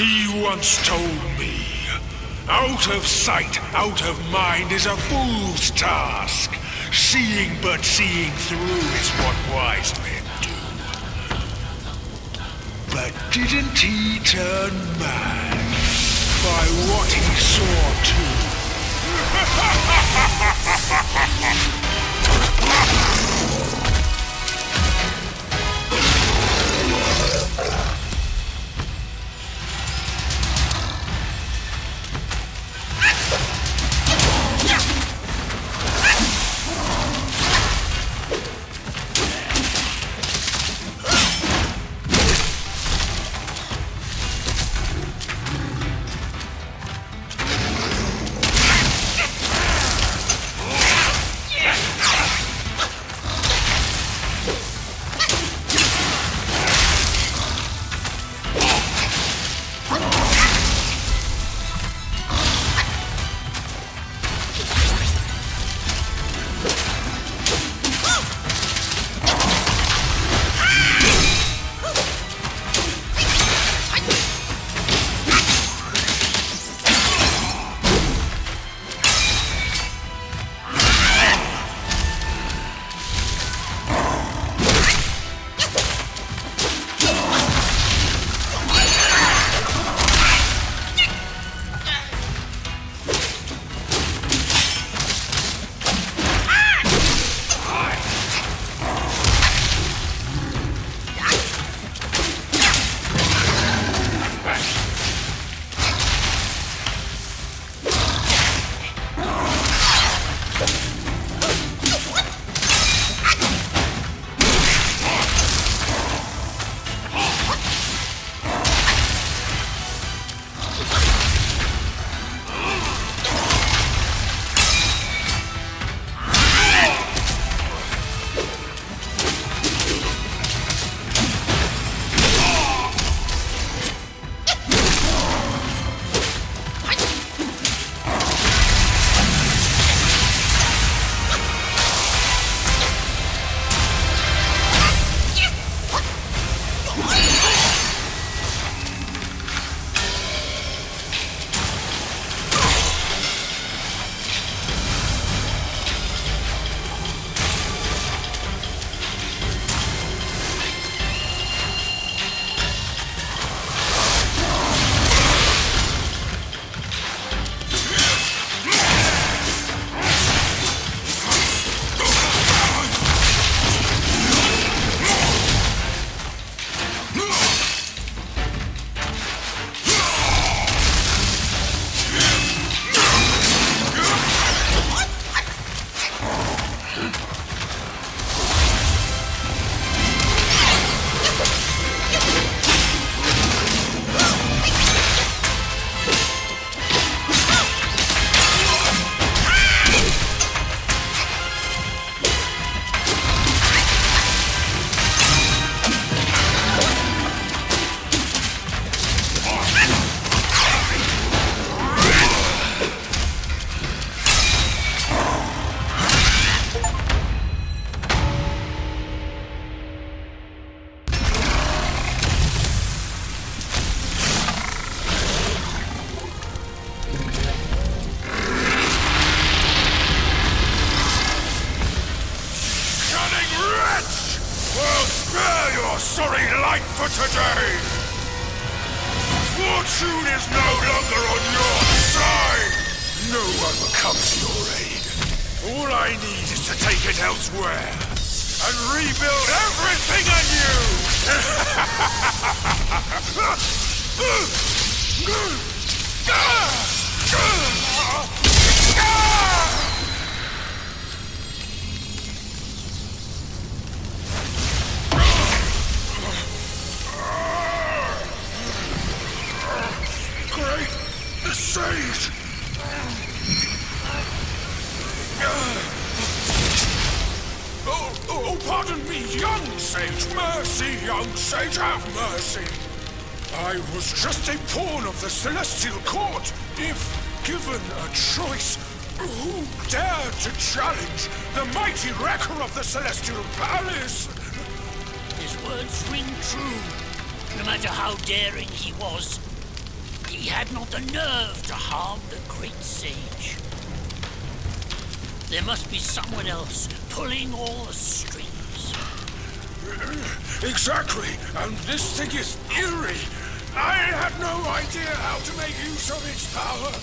He once told me, out of sight, out of mind is a fool's task. Seeing but seeing through is what wise men do. But didn't he turn mad by what he saw too? Fortune is no longer on your side! No one will come to your aid. All I need is to take it elsewhere and rebuild everything anew! Great! The sage! Oh, pardon me, young sage! Mercy, young sage, have mercy! I was just a pawn of the Celestial Court. If given a choice, who dared to challenge the mighty wrecker of the Celestial Palace? His words ring true, no matter how daring he was. He had not the nerve to harm the great sage. There must be someone else pulling all the strings. Exactly, and this thing is eerie. I had no idea how to make use of its power.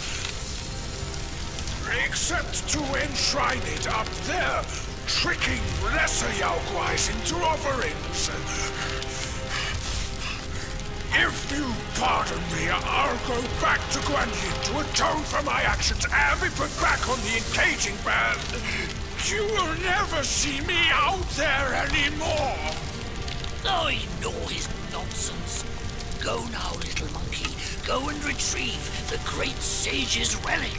Except to enshrine it up there, tricking lesser Yao Guais into offerings. If you pardon me, I'll go back to Guan Yin to atone for my actions and be put back on the encaging band. You will never see me out there anymore. Oh, ignore his nonsense. Go now, little monkey. Go and retrieve the great sage's relic.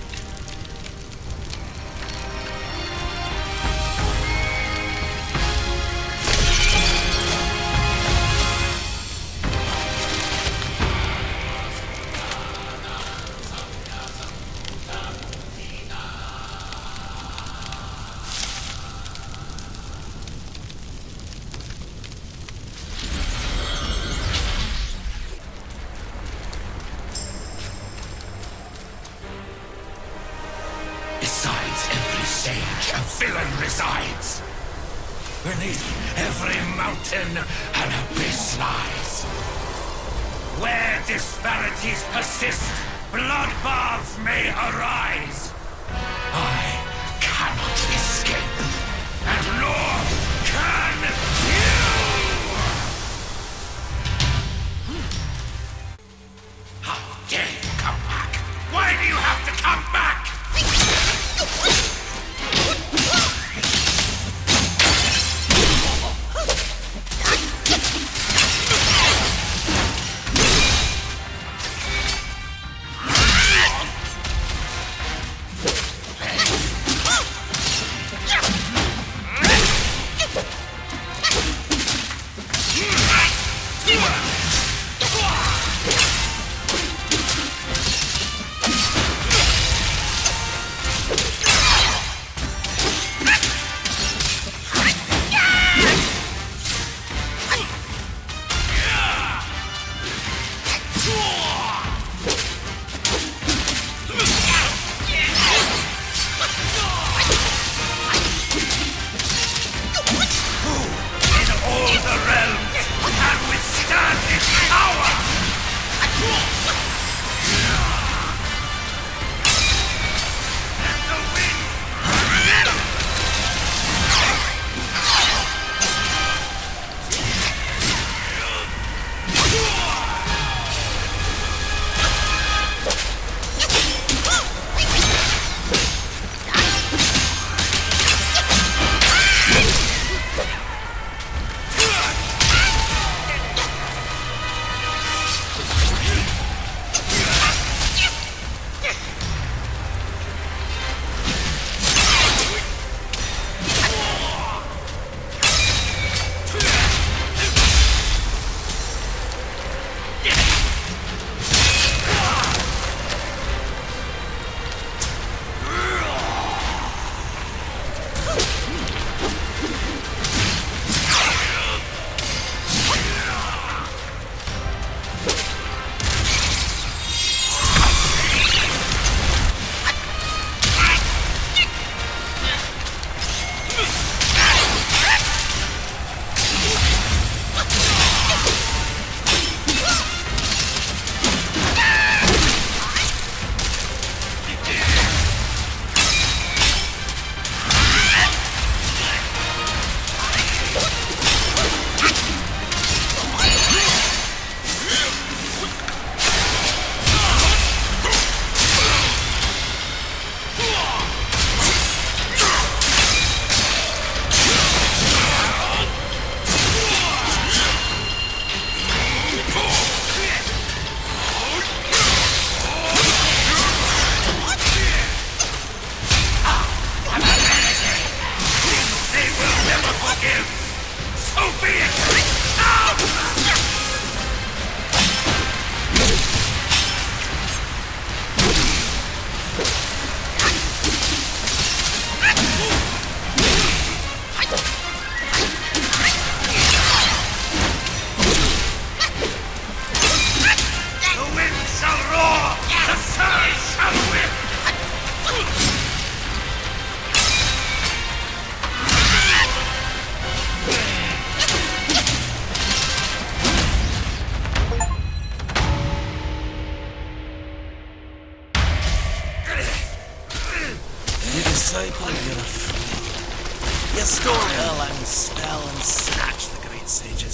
Villain resides. Beneath every mountain an abyss lies. Where disparities persist, bloodbaths may arise. I cannot escape, and nor can you! How dare you come back? Why do you have to come back?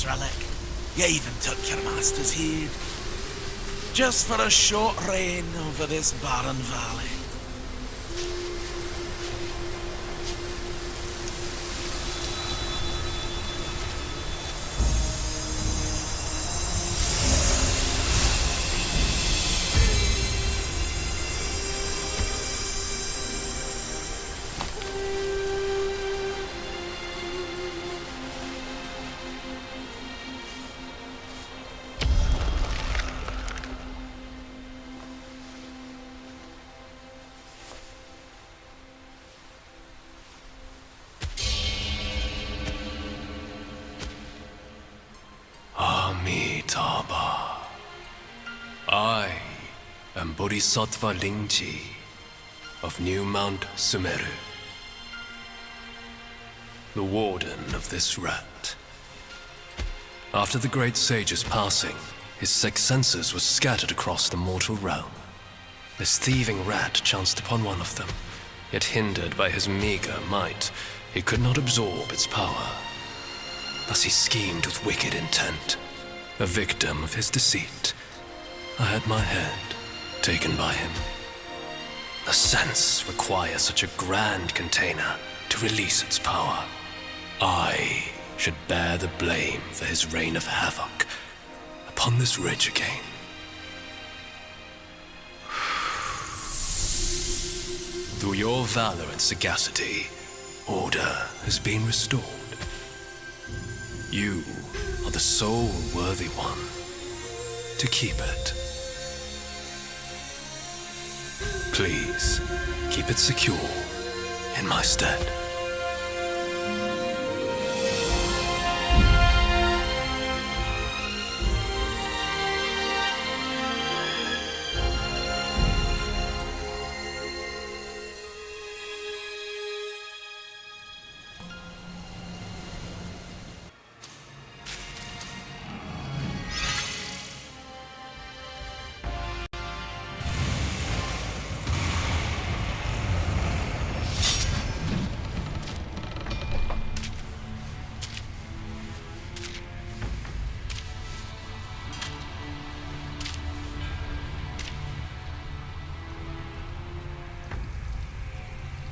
this relic. You even took your master's heed. Just for a short reign over this barren valley. I am Bodhisattva Lingji of New Mount Sumeru, the warden of this rat. After the great sage's passing, his sixth senses were scattered across the mortal realm. This thieving rat chanced upon one of them, yet hindered by his meager might, he could not absorb its power. Thus he schemed with wicked intent. A victim of his deceit, I had my head taken by him. The sense requires such a grand container to release its power. I should bear the blame for his reign of havoc upon this ridge again. Through your valor and sagacity, order has been restored. You are the sole worthy one to keep it. Please, keep it secure in my stead.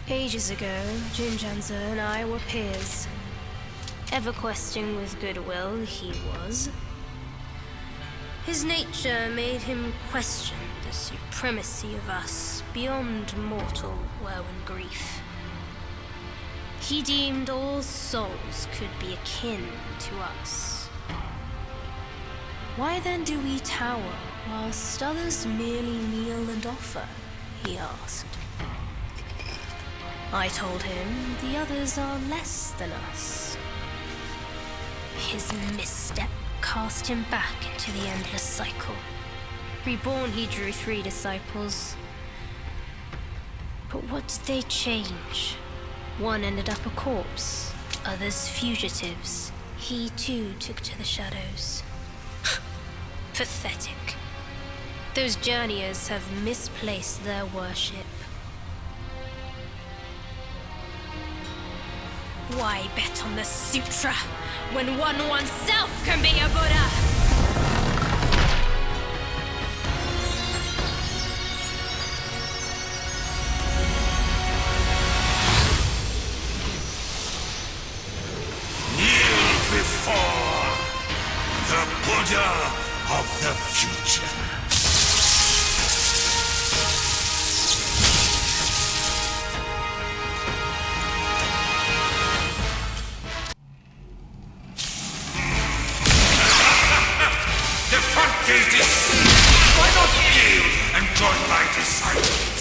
Ages ago, Jinjanza and I were peers. Ever questing with goodwill, he was. His nature made him question the supremacy of us beyond mortal woe and grief. He deemed all souls could be akin to us. Why then do we tower whilst others merely kneel and offer? He asked. I told him the others are less than us. His misstep cast him back into the endless cycle. Reborn, he drew 3 disciples. But what did they change? One ended up a corpse, others fugitives. He too took to the shadows. Pathetic. Those journeyers have misplaced their worship. Why bet on the sutra when one oneself can be a Buddha? Kneel before the Buddha of the future. Why not kneel and join my disciples?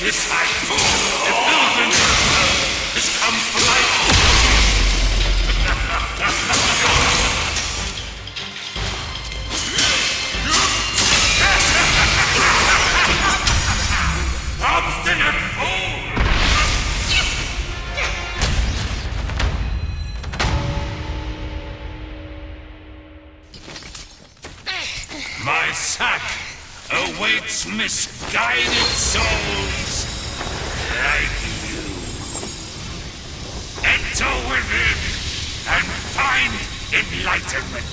Decide who, if Illidan has come for life. Obstinate fool! My sack awaits misguided souls like you. Enter within and find enlightenment.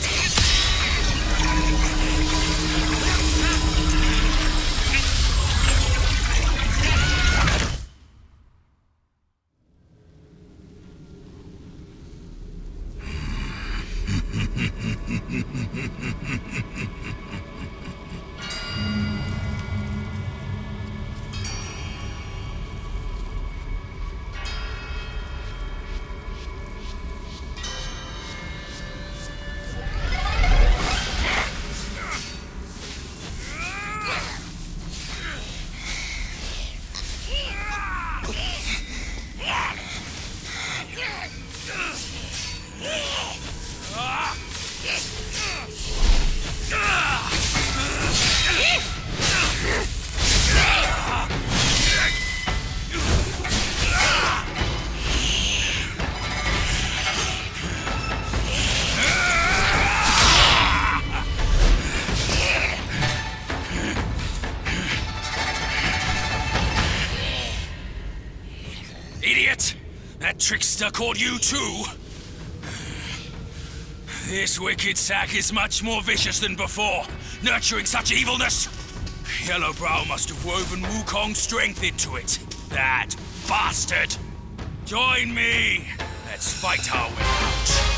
Idiot! That trickster called you too! This wicked sack is much more vicious than before, nurturing such evilness! YellowBrow must have woven Wukong's strength into it. That bastard! Join me! Let's fight our way out.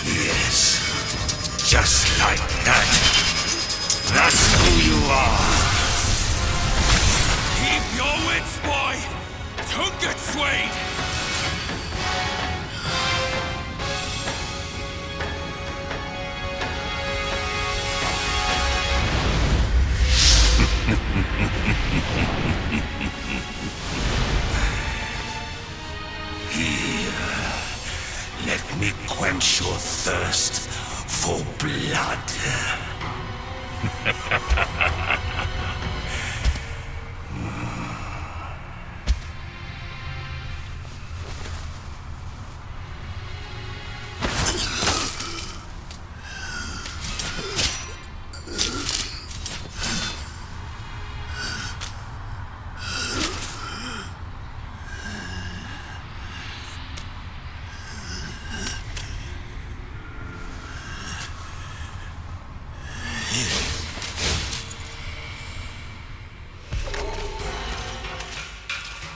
Yes. Just like that. That's who you are. Keep your wits, boy! Don't get swayed! Here, let me quench your thirst for blood.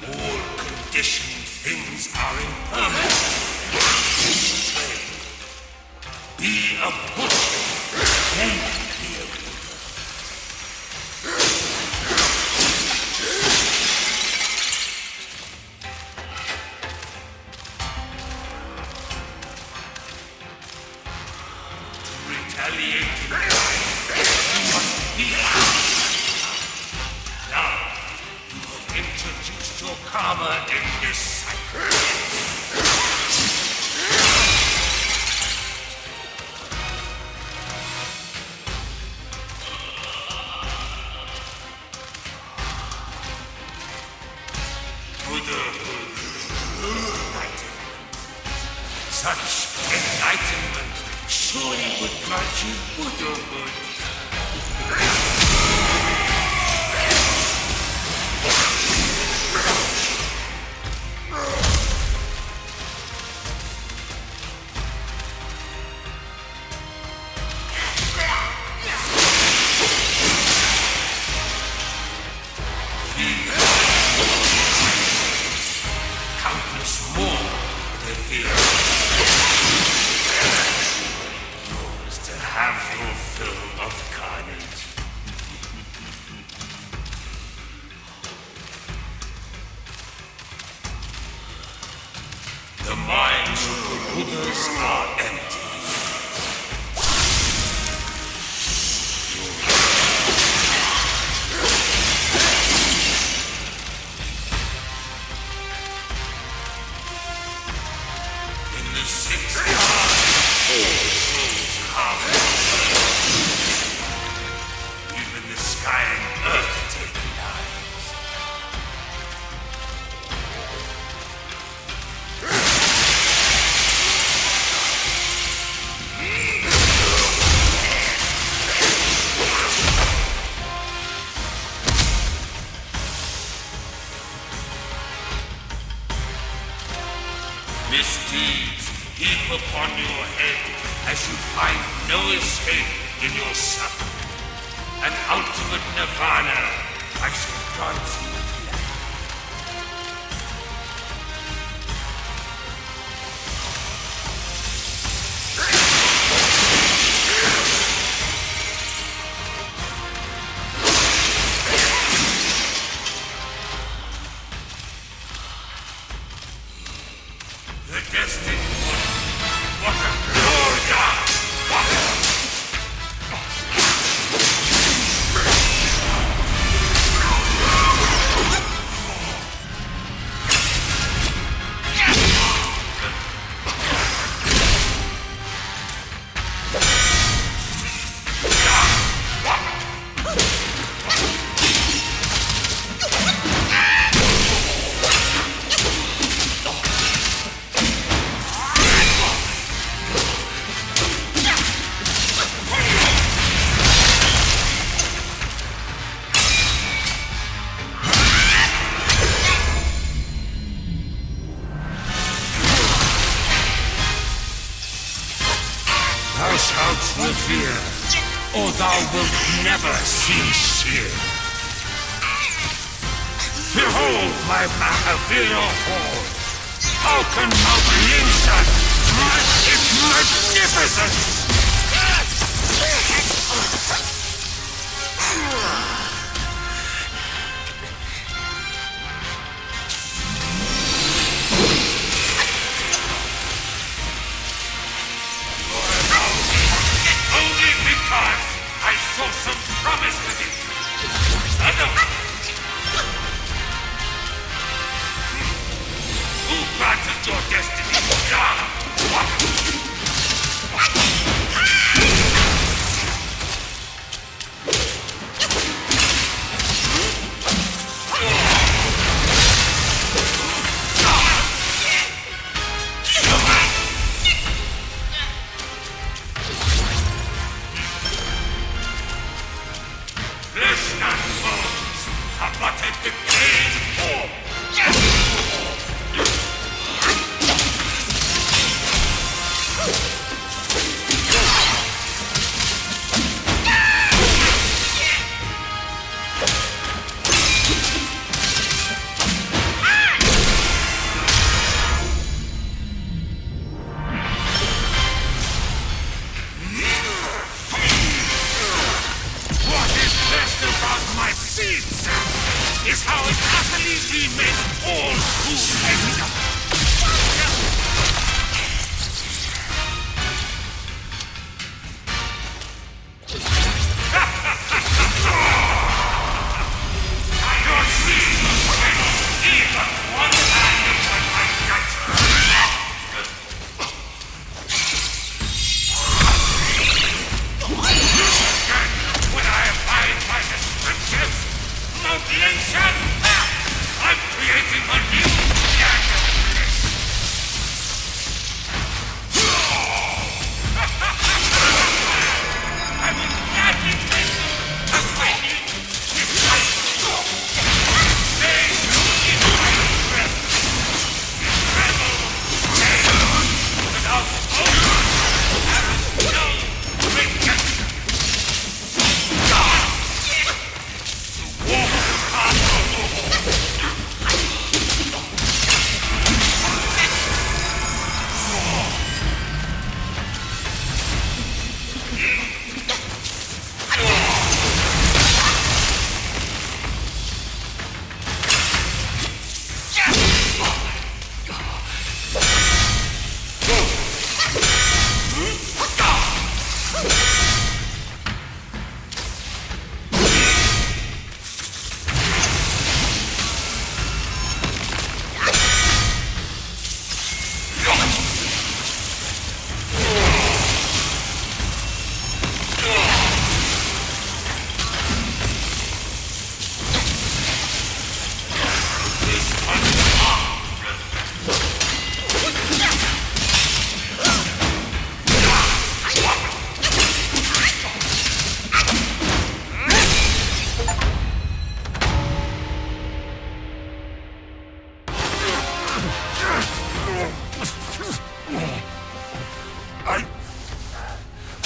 All conditioned things are impermanent. Be a butcher, then be a Buddha. To retaliate in life, you must be now. You have introduced your karma in this cycle. Buddhahood. Such enlightenment surely would grant you Buddhahood. Countless more than fear. Yours to have your fill of carnage. The minds of the Buddhas are empty. In the sixth age, all souls come. Even the sky and earth take lives. Misdeeds heap upon your head as you find no escape in your suffering. An ultimate nirvana I shall grant you at last. The Destined One. What a glorious! Thou shalt revere, or thou wilt never cease here. Behold my Mahavira hall! How can Mount Linshan match its magnificence? Only because I saw some promise with it. Who granted your destiny? Flesh and bones, but a decaying form. What is best about my seeds is how it utterly remakes all who enter. Your seed can even one hand upon my Yaksha. When I abide by the scriptures, Mount Linshan, I'm creating a new land of bliss. I will gladly take you away if I stay in my breath. Rebel, without hope, and no redemption.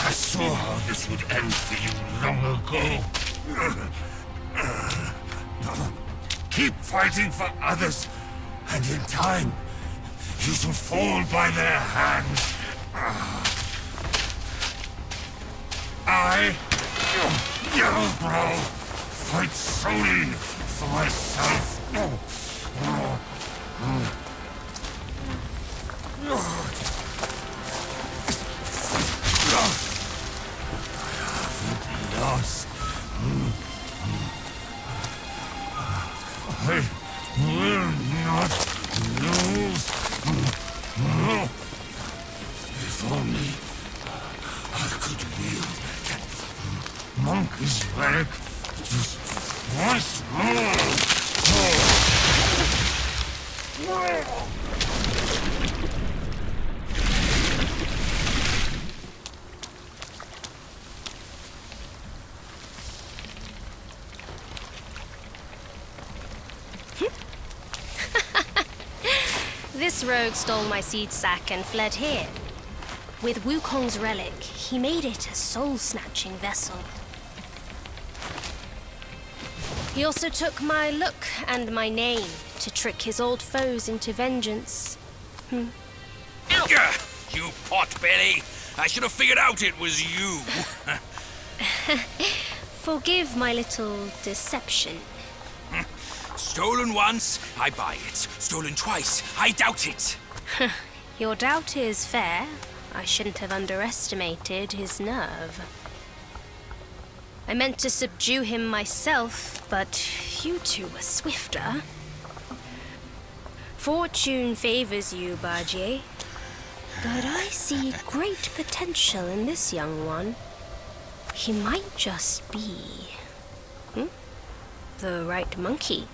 I saw how this would end for you long ago. Keep fighting for others, and in time, you shall fall by their hands. I, YellowBrow, fight solely for myself. Lost. I will not lose. If only I could wield that monkey's relic just once more. This rogue stole my seed sack and fled here. With Wukong's relic, he made it a soul-snatching vessel. He also took my look and my name to trick his old foes into vengeance. Gah, you potbelly! I should have figured out it was you. Forgive my little deception. Stolen once, I buy it. Stolen twice, I doubt it. Your doubt is fair. I shouldn't have underestimated his nerve. I meant to subdue him myself, but you two were swifter. Fortune favors you, Bajie. But I see great potential in this young one. He might just be... the right monkey.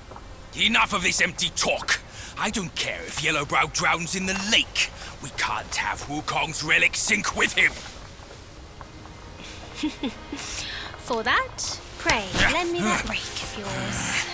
Enough of this empty talk. I don't care if YellowBrow drowns in the lake. We can't have Wukong's relic sink with him. For that, pray, lend me that rake of yours.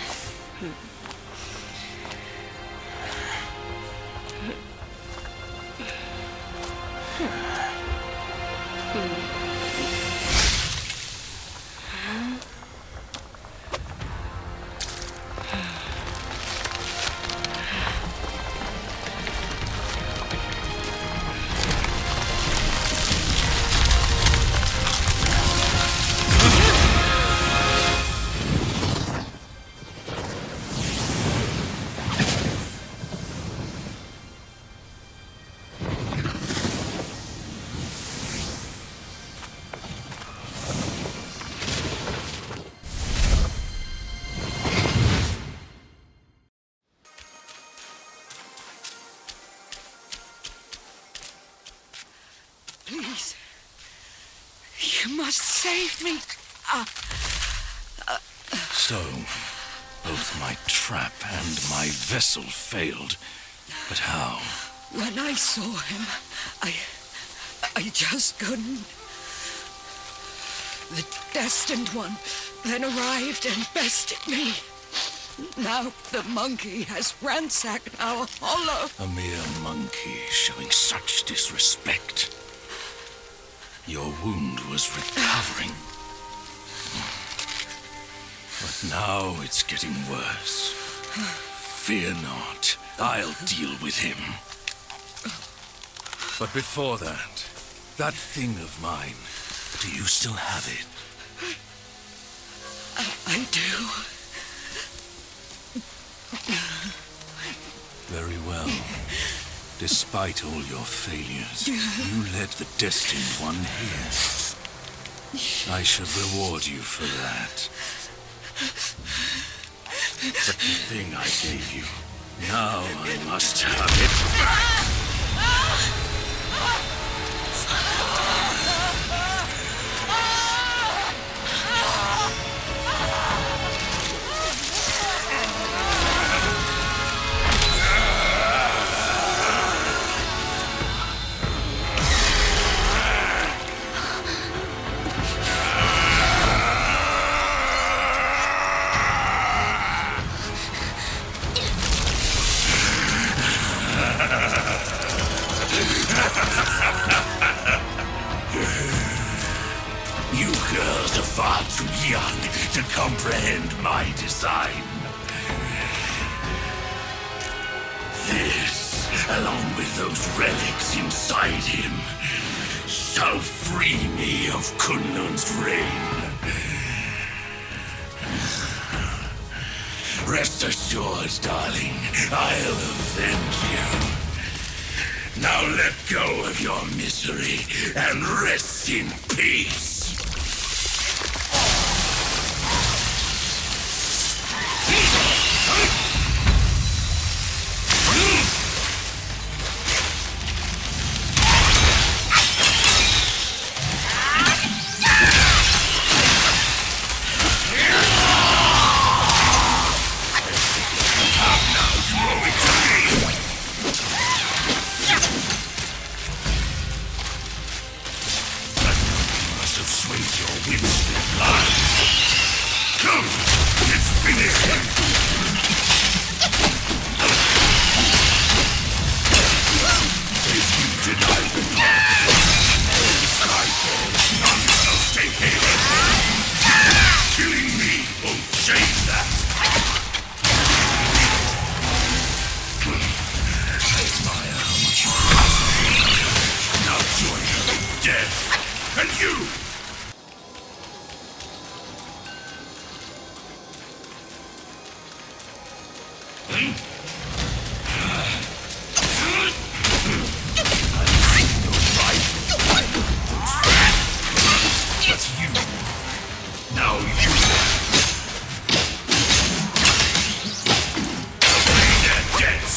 Please. You must save me. So, both my trap and my vessel failed. But how? When I saw him, I just couldn't. The Destined One then arrived and bested me. Now the monkey has ransacked our hollow. A mere monkey showing such disrespect. Your wound was recovering. But now it's getting worse. Fear not, I'll deal with him. But before that thing of mine, do you still have it? I do. Very well. Despite all your failures, you led the Destined One here. I shall reward you for that. But the thing I gave you, now I must have it back! You girls are far too young to comprehend my design. This, along with those relics inside him, shall free me of Kunlun's reign. Rest assured, darling, I'll avenge you. Now let go of your misery and rest in peace. That's you. Now you. Pay their debts.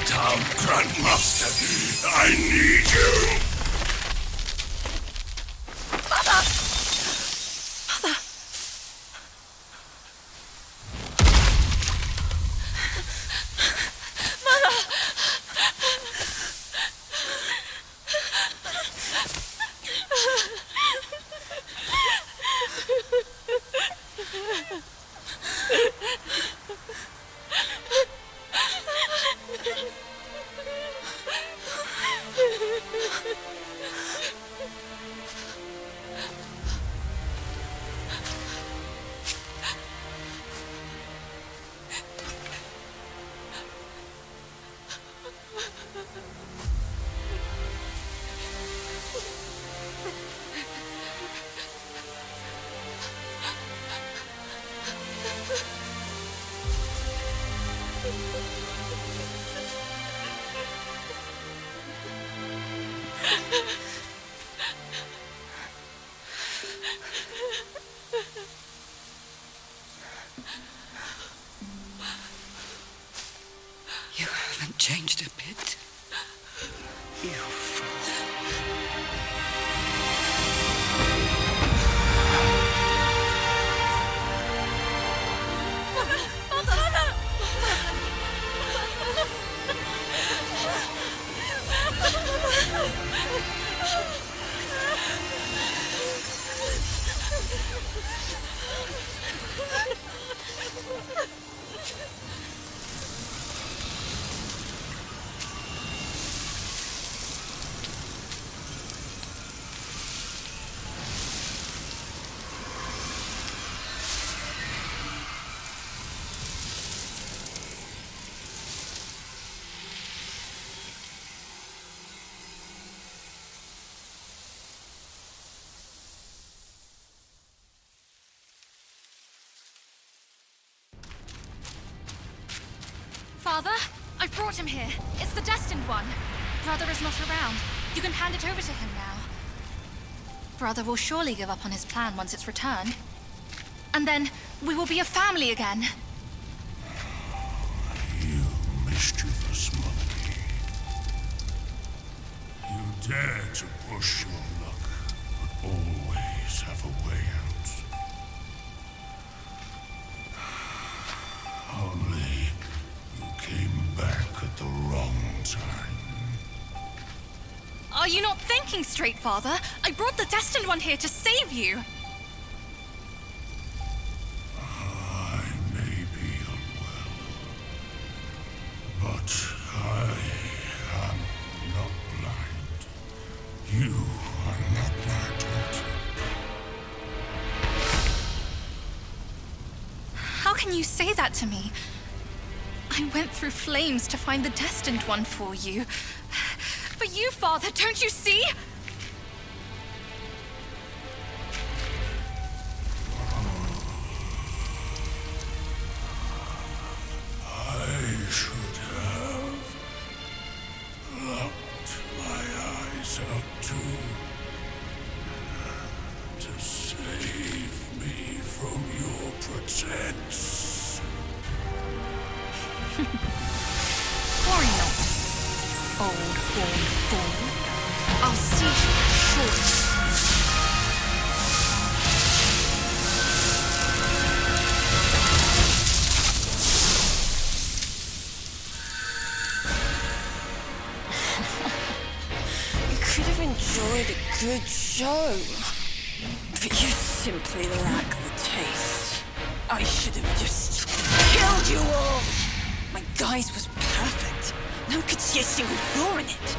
Down, Grandmaster. I need you. You haven't changed a bit. You fool. Father, I've brought him here. It's the Destined One. Brother is not around. You can hand it over to him now. Brother will surely give up on his plan once it's returned. And then we will be a family again. You mischievous monkey. You dare to push your luck, but always have a way out. Only you came back at the wrong time. Are you not thinking straight, Father? I brought the Destined One here to save you. I may be unwell, but I am not blind. You are not my daughter. How can you say that to me? I went through flames to find the Destined One for you. But you, Father, don't you see? I should have locked my eyes out too, to save me from your pretense. Worry not, old born fool. I'll see you shortly. You could have enjoyed a good show, but you simply lack the taste. I should have just killed you all. My guise was perfect. No one could see a single flaw in it.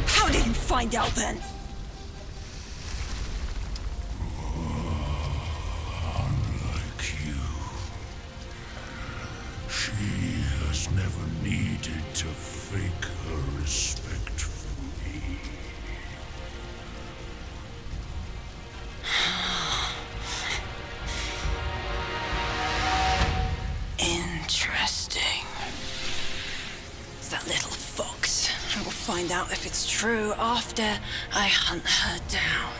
How did you find out then? Unlike you, she has never needed to fake her respect for me. Interesting. It's that little fox. I will find out if it's true after I hunt her down.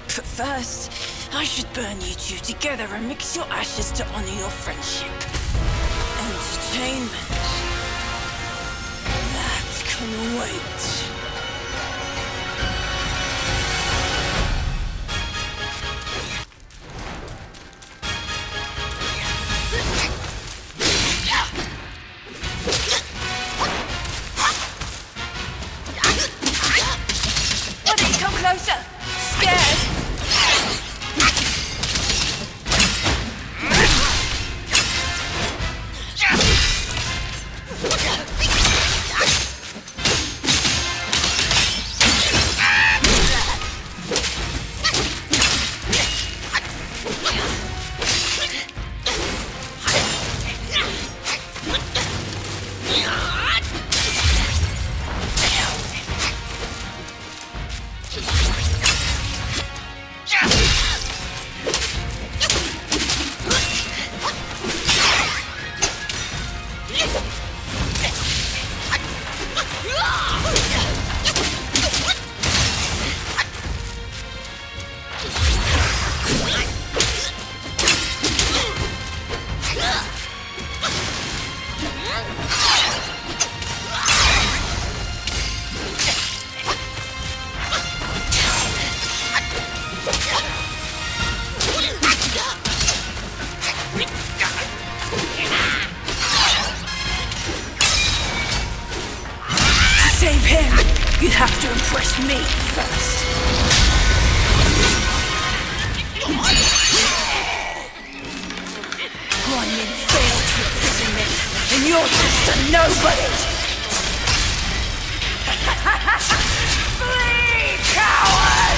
But first, I should burn you two together and mix your ashes to honor your friendship. Entertainment. right. Why don't you come closer? Scared? Save him! You have to impress me first. Guai failed to imprison me, and you're just a nobody! Flee, coward!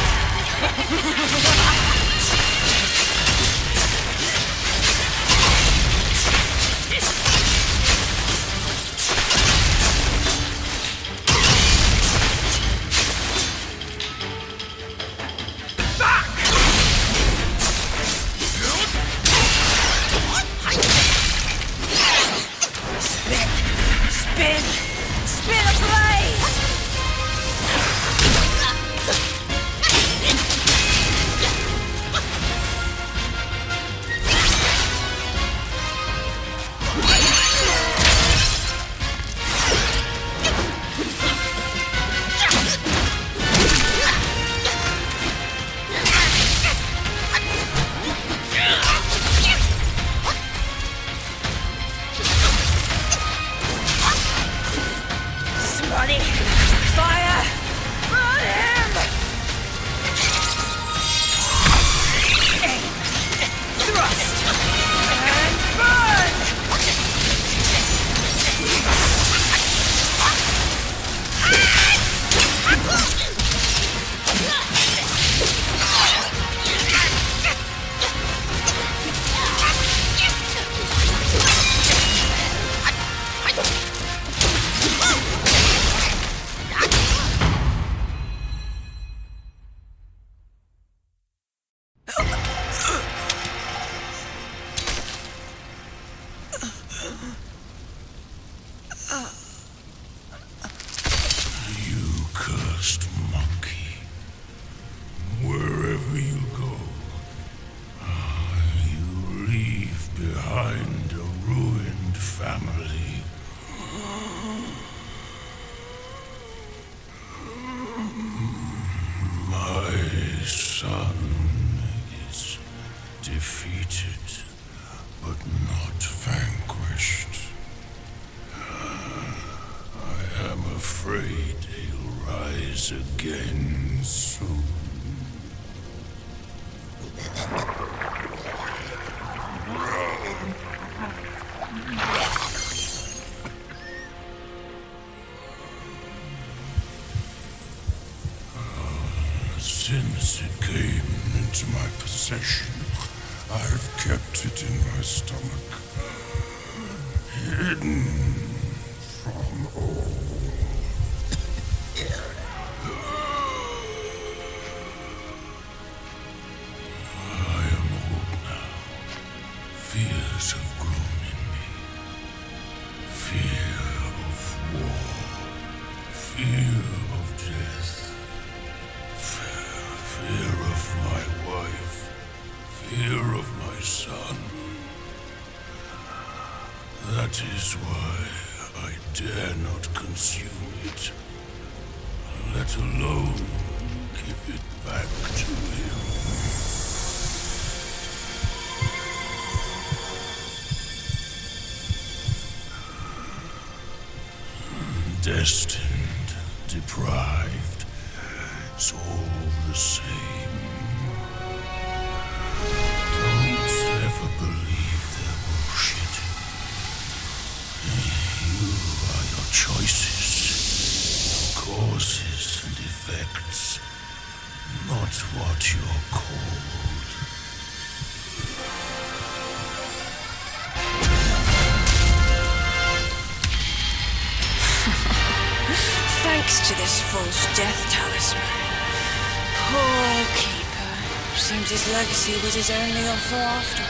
Spin! Spin a blade! Somebody! Fire! Burn him! Aim! Thrust! And burn! You cursed monkey. Wherever you go, you leave behind a ruined family. My son is defeated, but not vanquished. I am afraid he'll rise again soon. Since it came into my possession, I've kept it in my stomach, hidden from all. I am old now. Fears have grown in me. Fear of war. Fear of death. Fear of my wife. Fear of my son. That is why I dare not consume it. let alone give it back to him. Destined, deprived, it's all the same. Don't ever believe their bullshit. You are your choices, your causes and effects, not what you're called. Thanks to this false death talisman. Poor keeper. Seems his legacy was his only offer after all.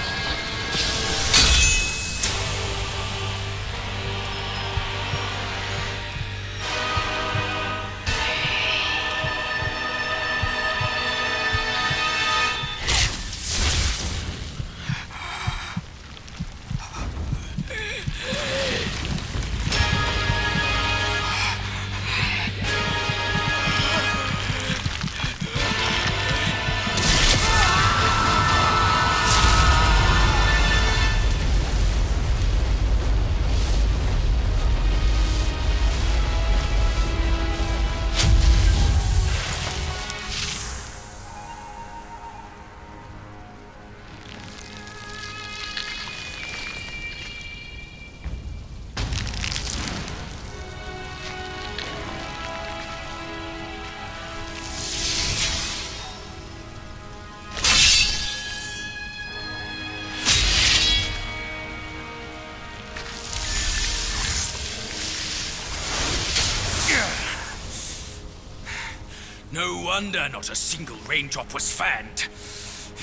No wonder not a single raindrop was fanned.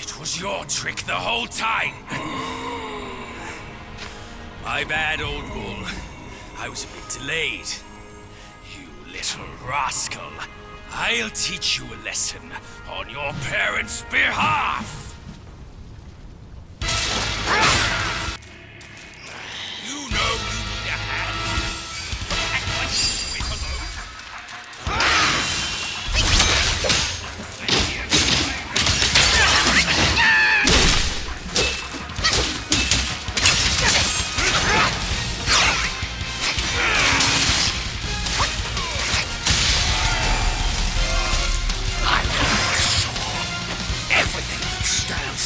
It was your trick the whole time. My bad, old bull. I was a bit delayed. You little rascal. I'll teach you a lesson on your parents' behalf. You know you need a hand. And what you do it alone.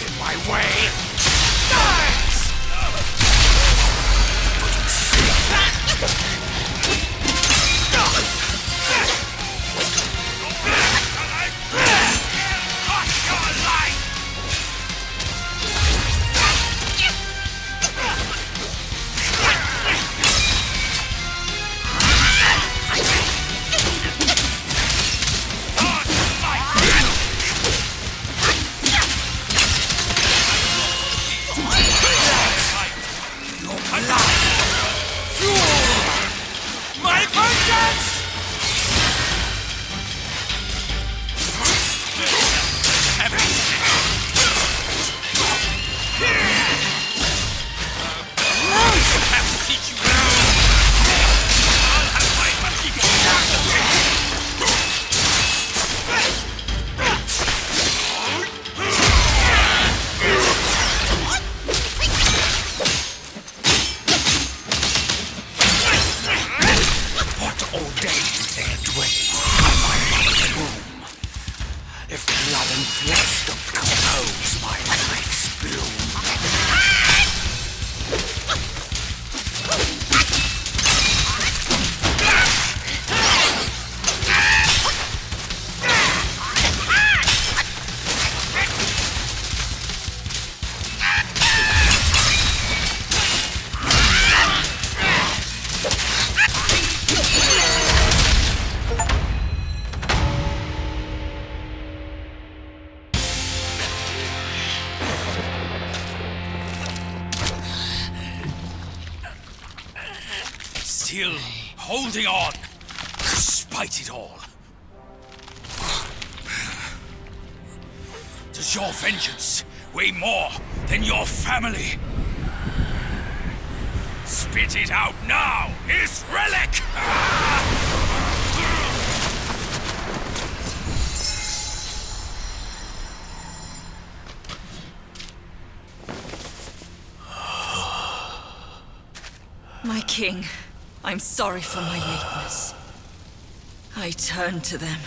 In my way. Dies! Lost your life! Still holding on, despite it all. Does your vengeance weigh more than your family? Spit it out now, his relic! King, I'm sorry for my lateness. I turned to them,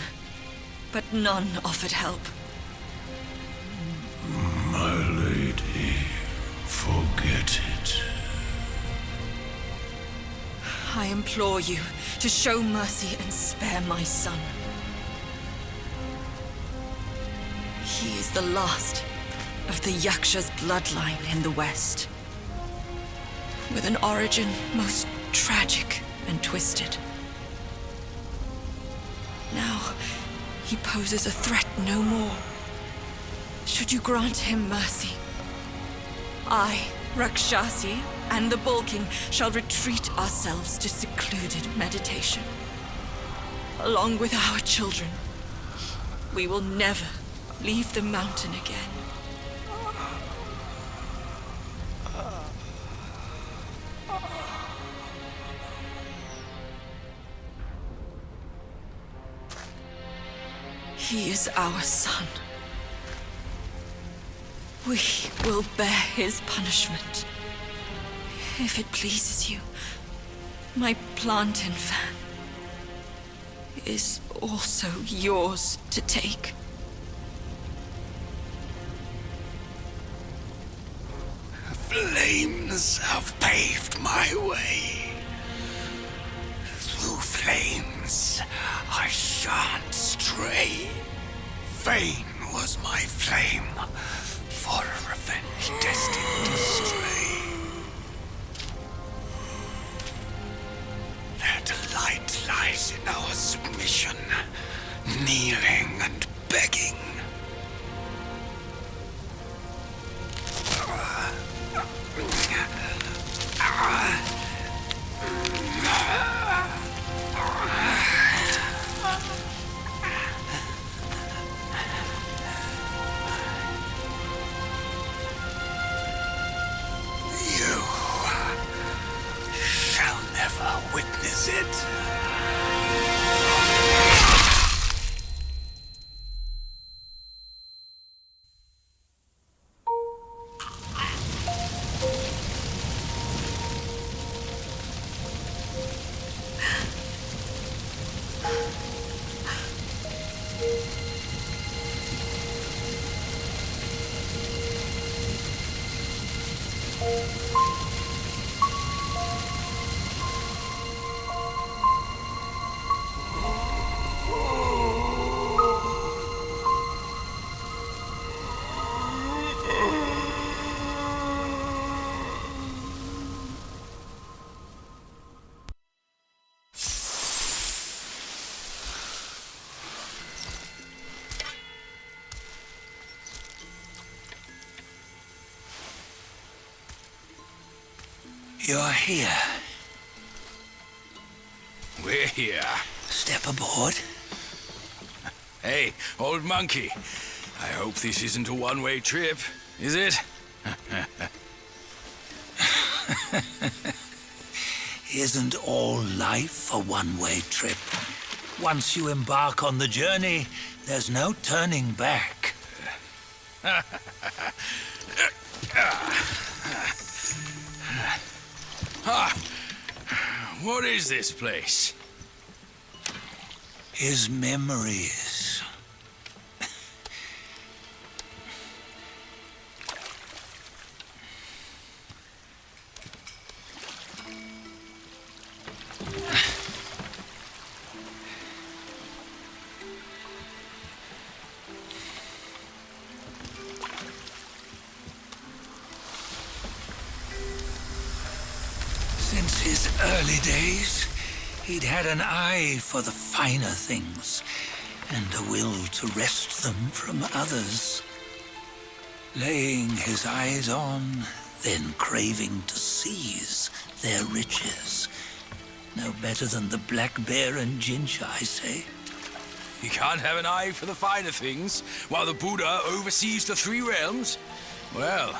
but none offered help. My lady, forget it. I implore you to show mercy and spare my son. He is the last of the Yaksha's bloodline in the West, with an origin most tragic and twisted. Now, he poses a threat no more. Should you grant him mercy, I, Rakshasi, and the Bull King shall retreat ourselves to secluded meditation. Along with our children, we will never leave the mountain again. He is our son. We will bear his punishment. If it pleases you, my plantain fan is also yours to take. Flames have paved my way. Through flames, I shan't stray. Vain was my flame, for revenge destined to stray. Their delight lies in our submission, kneeling and begging. You shall never witness it. You're here. We're here. Step aboard. Hey, old monkey. I hope this isn't a one-way trip, is it? Isn't all life a one-way trip? Once you embark on the journey, there's no turning back. What is this place? His memories. Since his early days, he'd had an eye for the finer things and a will to wrest them from others. Laying his eyes on, then craving to seize their riches. No better than the black bear and ginger, I say. You can't have an eye for the finer things while the Buddha oversees the three realms? Well,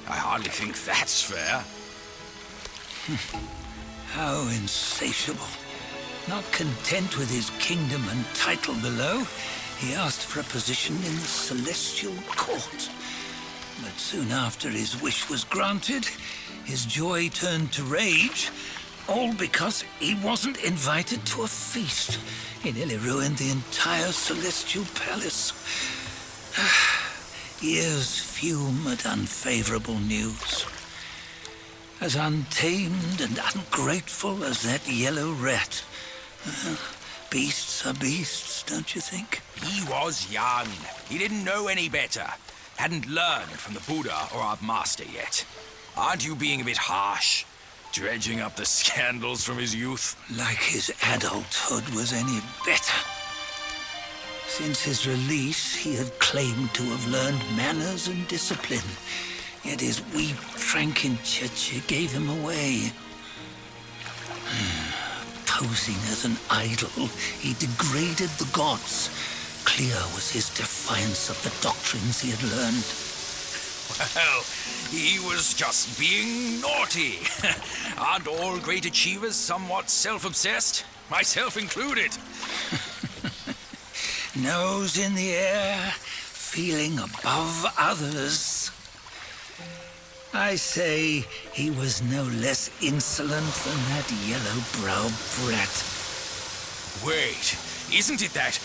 I hardly think that's fair. How insatiable. Not content with his kingdom and title below, he asked for a position in the celestial court. But soon after his wish was granted, his joy turned to rage All because he wasn't invited to a feast. He nearly ruined the entire celestial palace. Ears fume at unfavorable news. As untamed and ungrateful as that yellow rat. Beasts are beasts, don't you think? He was young. He didn't know any better. Hadn't learned from the Buddha or our master yet. Aren't you being a bit harsh? Dredging up the scandals from his youth? Like his adulthood was any better. Since his release, he had claimed to have learned manners and discipline. Yet his weak Frankenchurch gave him away. Posing as an idol, he degraded the gods. Clear was his defiance of the doctrines he had learned. Well, he was just being naughty. Aren't all great achievers somewhat self-obsessed? Myself included. Nose in the air, feeling above others. I say he was no less insolent than that YellowBrow brat. Wait, isn't it that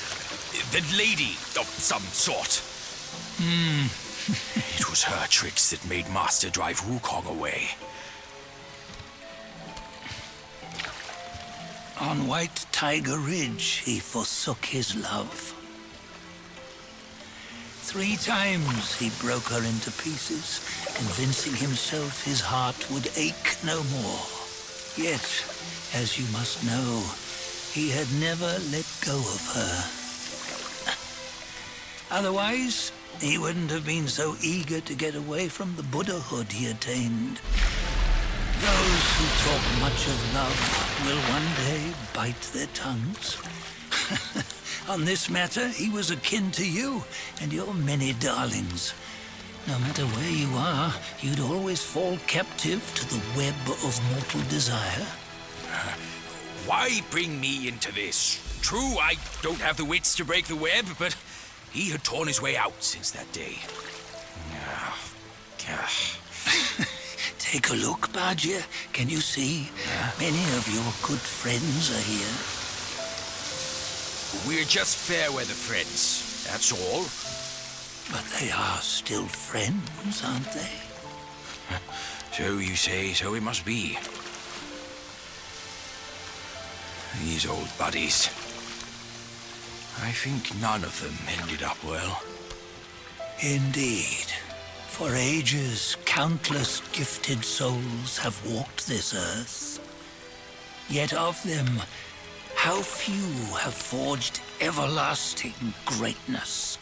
lady of some sort? It was her tricks that made Master drive Wukong away. On White Tiger Ridge, he forsook his love. 3 times he broke her into pieces, convincing himself his heart would ache no more. Yet, as you must know, he had never let go of her. Otherwise, he wouldn't have been so eager to get away from the Buddhahood he attained. Those who talk much of love will one day bite their tongues. On this matter, he was akin to you and your many darlings. No matter where you are, you'd always fall captive to the web of mortal desire. Why bring me into this? True, I don't have the wits to break the web, but he had torn his way out since that day. Take a look, Bajia. Can you see? Many of your good friends are here. We're just fair-weather friends, that's all. But they are still friends, aren't they? So you say, so it must be. These old buddies. I think none of them ended up well. Indeed. For ages, countless gifted souls have walked this earth. Yet of them, how few have forged everlasting greatness?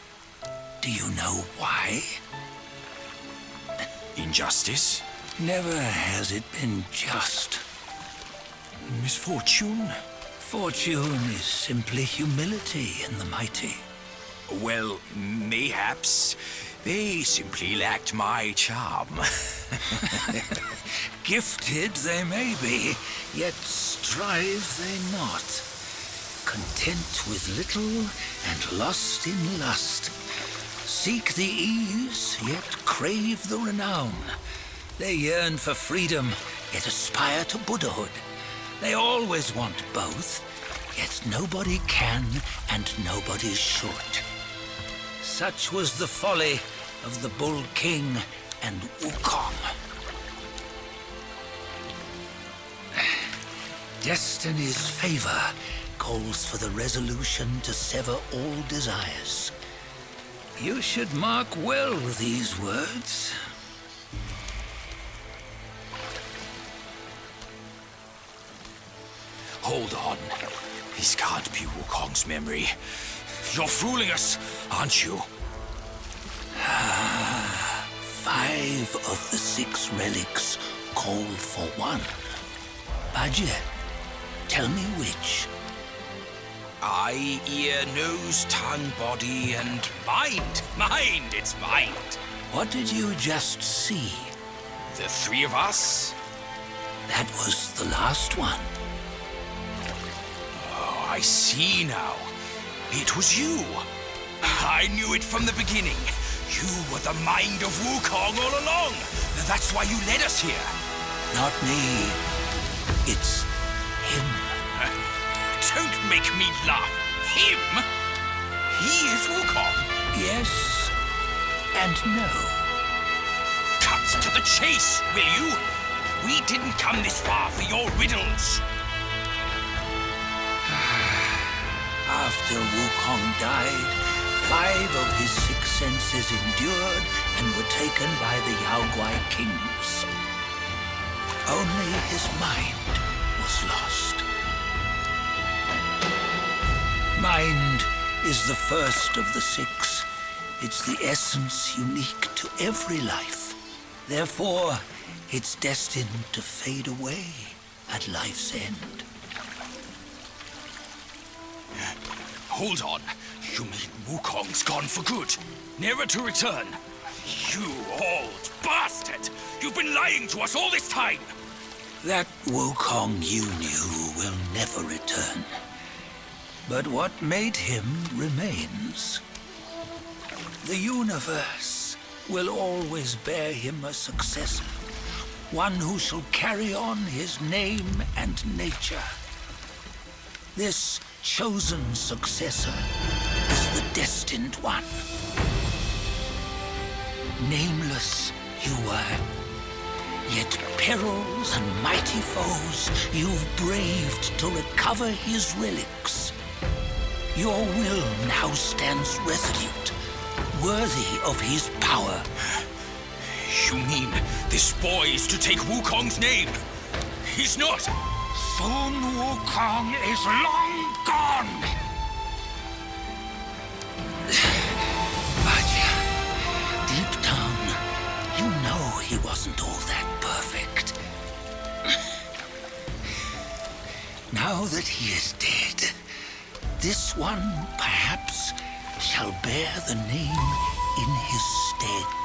Do you know why? Injustice? Never has it been just. Misfortune? Fortune is simply humility in the mighty. Well, mayhaps they simply lacked my charm. Gifted they may be, yet strive they not. Content with little and lost in lust. Seek the ease, yet crave the renown. They yearn for freedom, yet aspire to Buddhahood. They always want both, yet nobody can and nobody's short. Such was the folly of the Bull King and Wukong. Destiny's favor calls for the resolution to sever all desires. You should mark well these words. Hold on. This can't be Wukong's memory. You're fooling us, aren't you? 5 of the 6 relics call for one. Bajia, tell me which. Eye, ear, nose, tongue, body, and mind. Mind, it's mind. What did you just see? The 3 of us? That was the last one. Oh, I see now. It was you. I knew it from the beginning. You were the mind of Wukong all along. That's why you led us here. Not me. It's him. Don't make me laugh. Him? He is Wukong. Yes and no. Cut to the chase, will you? We didn't come this far for your riddles. After Wukong died, 5 of his 6 senses endured and were taken by the Guai kings. Only his mind was lost. Mind is the first of the 6. It's the essence unique to every life. Therefore, it's destined to fade away at life's end. Hold on. You mean Wukong's gone for good? Never to return? You old bastard! You've been lying to us all this time! That Wukong you knew will never return. But what made him remains. The universe will always bear him a successor. One who shall carry on his name and nature. This chosen successor is the Destined One. Nameless you were, yet perils and mighty foes you've braved to recover his relics. Your will now stands resolute, worthy of his power. You mean this boy is to take Wukong's name? He's not! Sun Wukong is long gone! But deep down, you know he wasn't all that perfect. Now that he is dead, this one perhaps shall bear the name in his stead.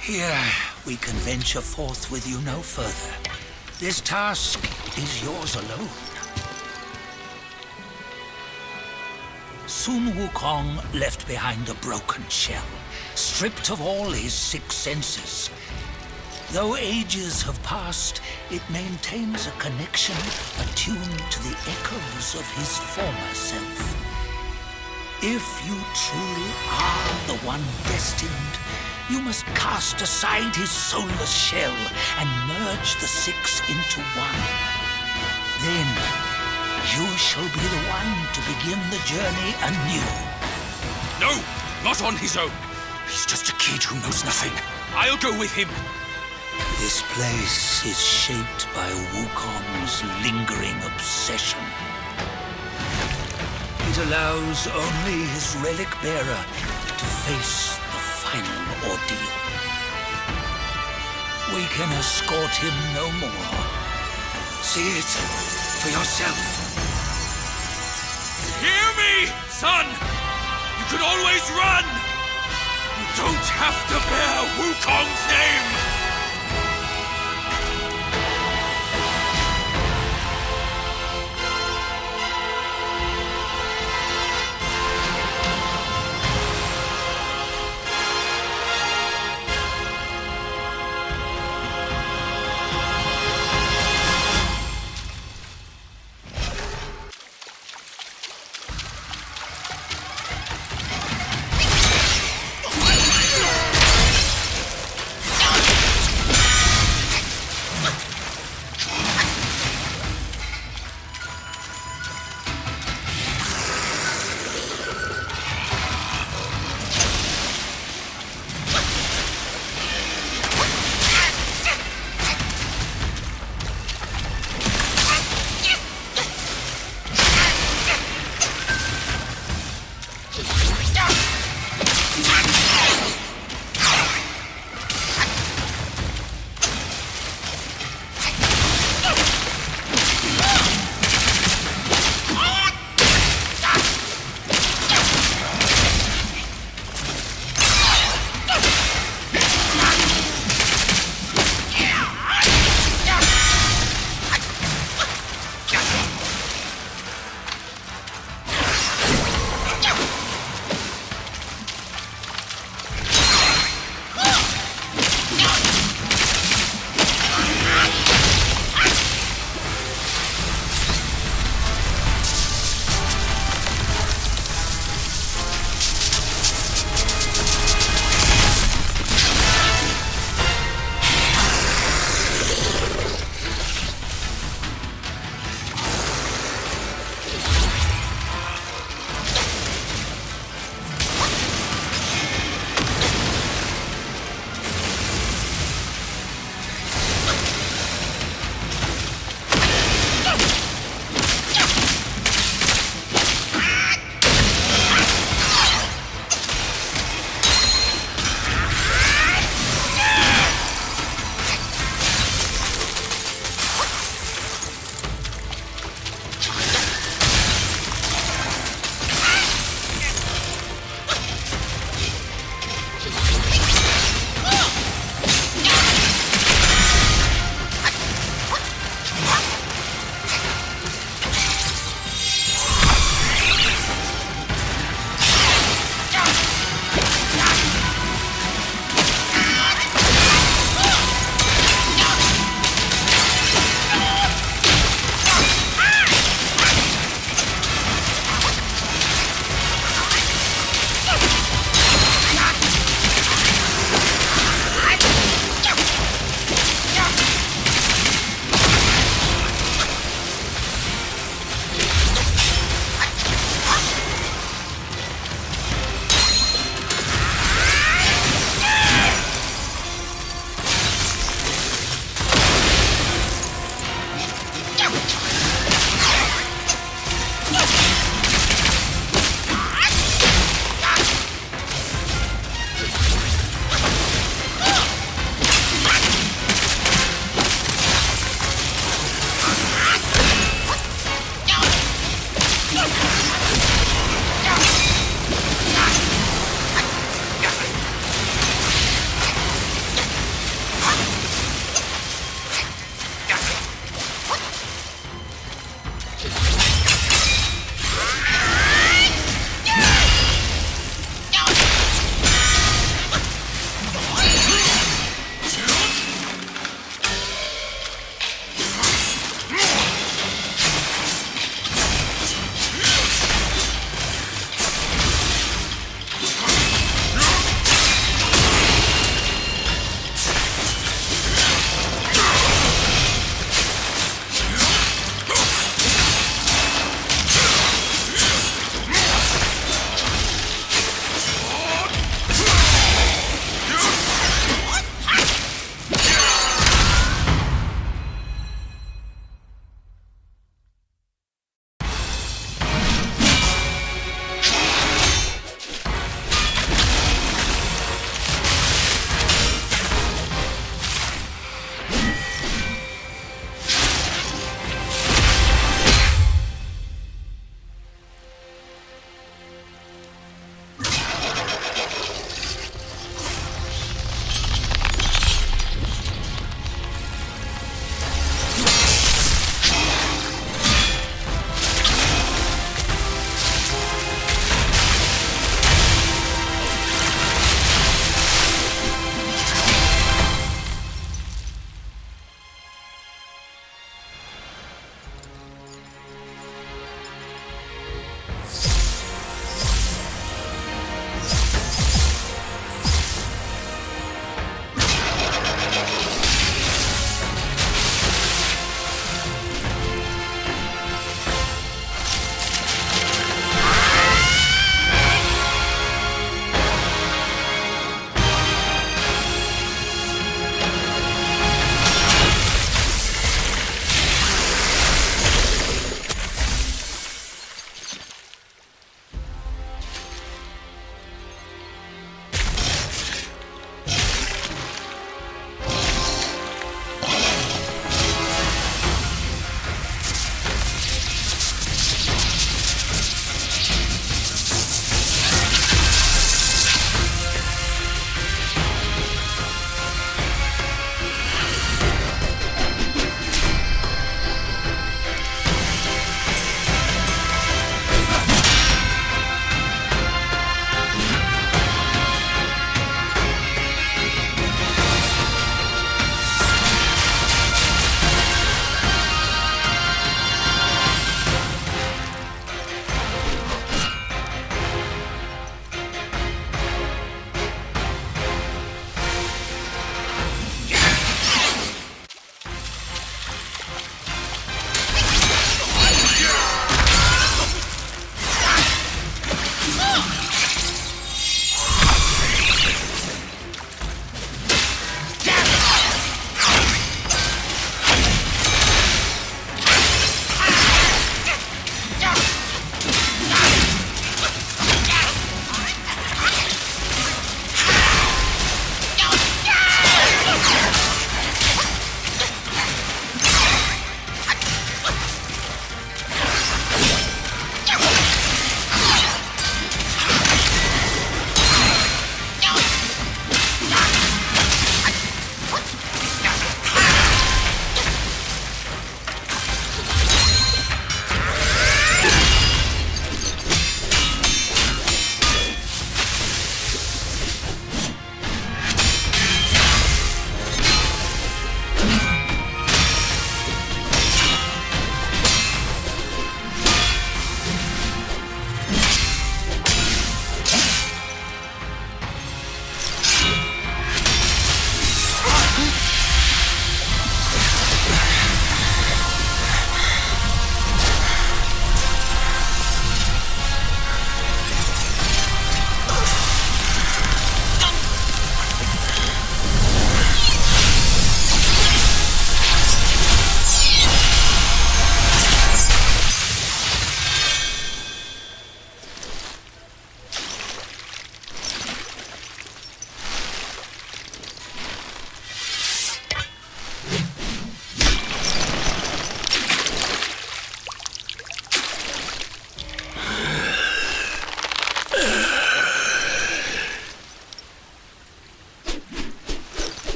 Here, we can venture forth with you no further. This task is yours alone. Sun Wukong left behind a broken shell, stripped of all his 6 senses. Though ages have passed, it maintains a connection attuned to the echoes of his former self. If you truly are the one destined, you must cast aside his soulless shell and merge the 6 into one. Then, you shall be the one to begin the journey anew. No, not on his own. He's just a kid who knows nothing. I'll go with him. This place is shaped by Wukong's lingering obsession. It allows only his relic bearer to face the final ordeal. We can escort him no more. See it for yourself. Hear me, son! You can always run! You don't have to bear Wukong's name!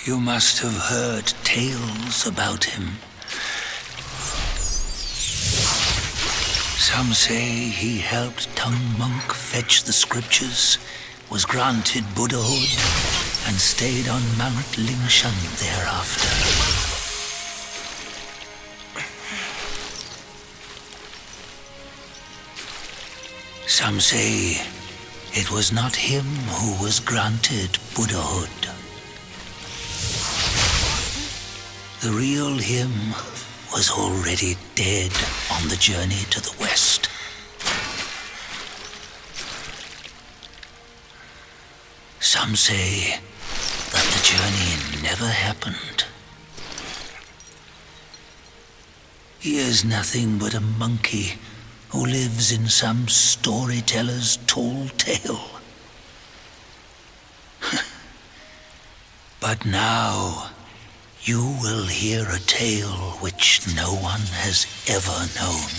You must have heard tales about him. Some say he helped Tung Monk fetch the scriptures, was granted Buddhahood, and stayed on Mount Lingshan thereafter. Some say it was not him who was granted Buddhahood. The real him was already dead on the journey to the west. Some say that the journey never happened. He is nothing but a monkey who lives in some storyteller's tall tale. But now, you will hear a tale which no one has ever known.